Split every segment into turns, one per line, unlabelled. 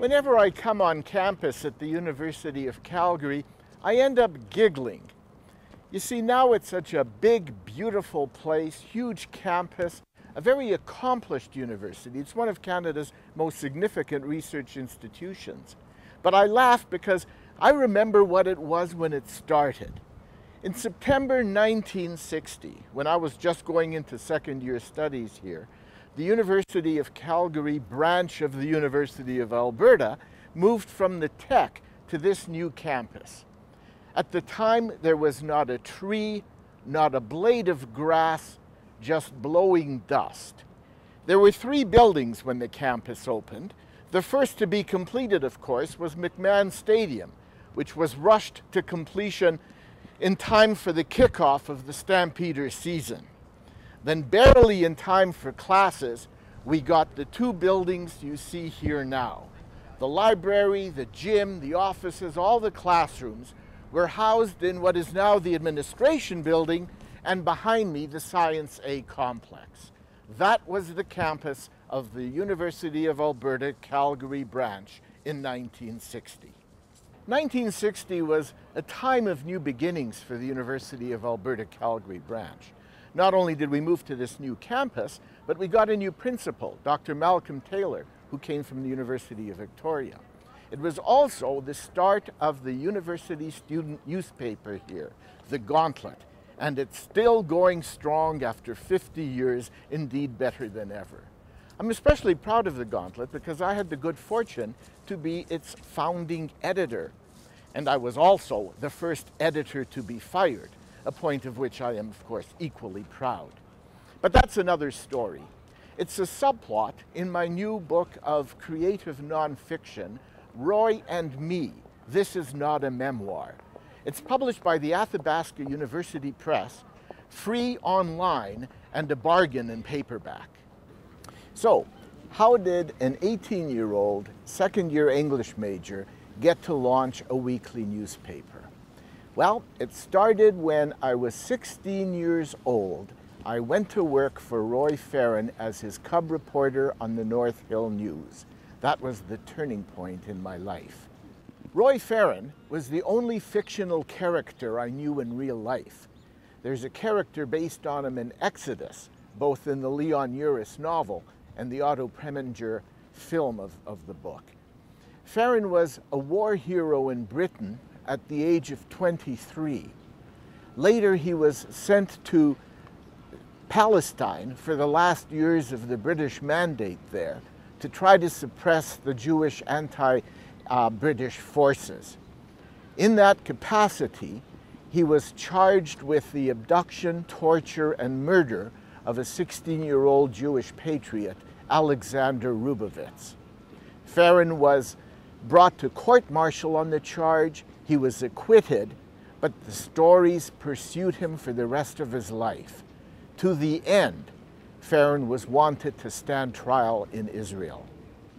Whenever I come on campus at the University of Calgary, I end up giggling. You see, now it's such a big, beautiful place, huge campus, a very accomplished university. It's one of Canada's most significant research institutions. But I laugh because I remember what it was when it started. In September 1960, when I was just going into second-year studies here, the University of Calgary branch of the University of Alberta moved from the Tech to this new campus. At the time, there was not a tree, not a blade of grass, just blowing dust. There were 3 buildings when the campus opened. The first to be completed, of course, was McMahon Stadium, which was rushed to completion in time for the kickoff of the Stampeder season. Then barely in time for classes, we got the 2 buildings you see here now. The library, the gym, the offices, all the classrooms were housed in what is now the administration building, and behind me, the Science A complex. That was the campus of the University of Alberta Calgary branch in 1960. 1960 was a time of new beginnings for the University of Alberta Calgary branch. Not only did we move to this new campus, but we got a new principal, Dr. Malcolm Taylor, who came from the University of Victoria. It was also the start of the university student newspaper here, the Gauntlet, and it's still going strong after 50 years, indeed better than ever. I'm especially proud of the Gauntlet because I had the good fortune to be its founding editor, and I was also the first editor to be fired, a point of which I am, of course, equally proud. But that's another story. It's a subplot in my new book of creative nonfiction, Roy and Me, This Is Not a Memoir. It's published by the Athabasca University Press, free online and a bargain in paperback. So, how did an 18-year-old, second-year English major get to launch a weekly newspaper? Well, it started when I was 16 years old. I went to work for Roy Farran as his cub reporter on the North Hill News. That was the turning point in my life. Roy Farran was the only fictional character I knew in real life. There's a character based on him in Exodus, both in the Leon Uris novel and the Otto Preminger film of the book. Farran was a war hero in Britain at the age of 23. Later, he was sent to Palestine for the last years of the British mandate there to try to suppress the Jewish anti-British forces. In that capacity, he was charged with the abduction, torture, and murder of a 16-year-old Jewish patriot, Alexander Rubovitz. Farran was brought to court-martial on the charge. He was acquitted, but the stories pursued him for the rest of his life. To the end, Farran was wanted to stand trial in Israel.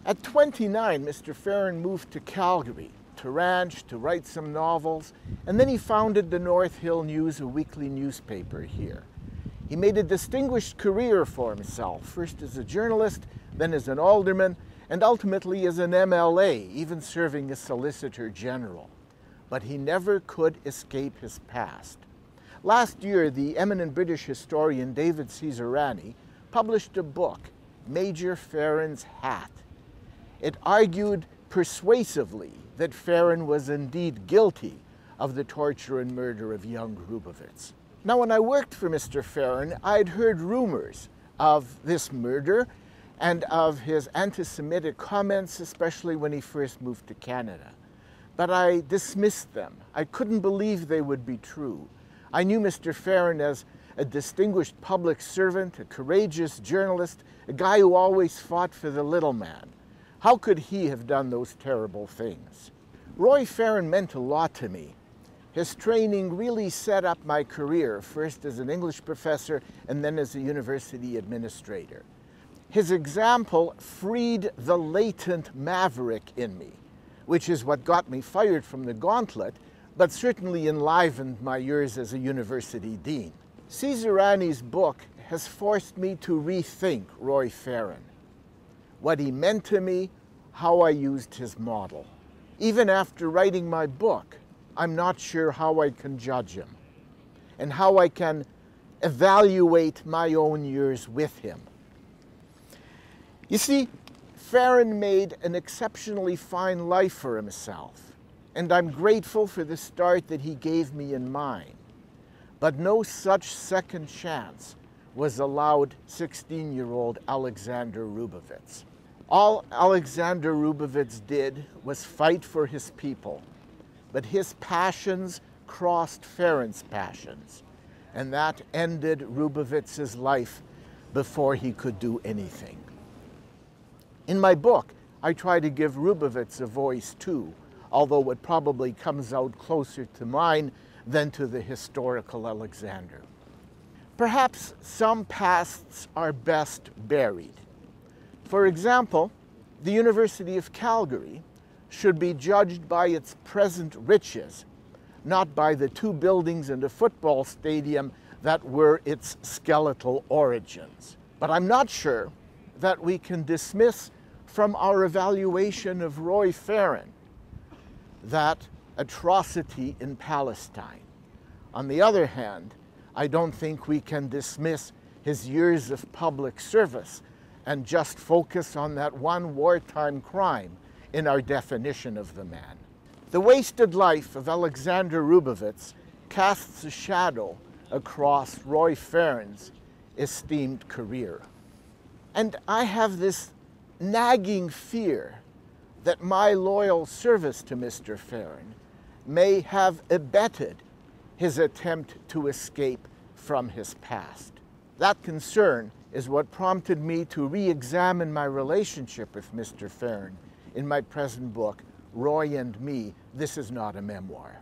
At 29, Mr. Farran moved to Calgary to ranch, to write some novels, and then he founded the North Hill News, a weekly newspaper here. He made a distinguished career for himself, first as a journalist, then as an alderman, and ultimately as an MLA, even serving as Solicitor General. But he never could escape his past. Last year, the eminent British historian David Cesarani published a book, Major Farran's Hat. It argued persuasively that Farran was indeed guilty of the torture and murder of young Rubovitz. Now, when I worked for Mr. Farran, I'd heard rumors of this murder and of his anti-Semitic comments, especially when he first moved to Canada. But I dismissed them. I couldn't believe they would be true. I knew Mr. Farran as a distinguished public servant, a courageous journalist, a guy who always fought for the little man. How could he have done those terrible things? Roy Farran meant a lot to me. His training really set up my career, first as an English professor and then as a university administrator. His example freed the latent maverick in me, which is what got me fired from the Gauntlet, but certainly enlivened my years as a university dean. Cesarani's book has forced me to rethink Roy Farran, what he meant to me, how I used his model. Even after writing my book, I'm not sure how I can judge him and how I can evaluate my own years with him. You see, Farran made an exceptionally fine life for himself, and I'm grateful for the start that he gave me in mine. But no such second chance was allowed 16-year-old Alexander Rubovitz. All Alexander Rubovitz did was fight for his people, but his passions crossed Farran's passions, and that ended Rubovitz's life before he could do anything. In my book, I try to give Rubovitz a voice too, although it probably comes out closer to mine than to the historical Alexander. Perhaps some pasts are best buried. For example, the University of Calgary should be judged by its present riches, not by the 2 buildings and a football stadium that were its skeletal origins. But I'm not sure that we can dismiss from our evaluation of Roy Farran that atrocity in Palestine. On the other hand, I don't think we can dismiss his years of public service and just focus on that one wartime crime in our definition of the man. The wasted life of Alexander Rubovitz casts a shadow across Roy Farran's esteemed career. And I have this nagging fear that my loyal service to Mr. Farran may have abetted his attempt to escape from his past. That concern is what prompted me to re-examine my relationship with Mr. Farran in my present book, Roy and Me, This Is Not a Memoir.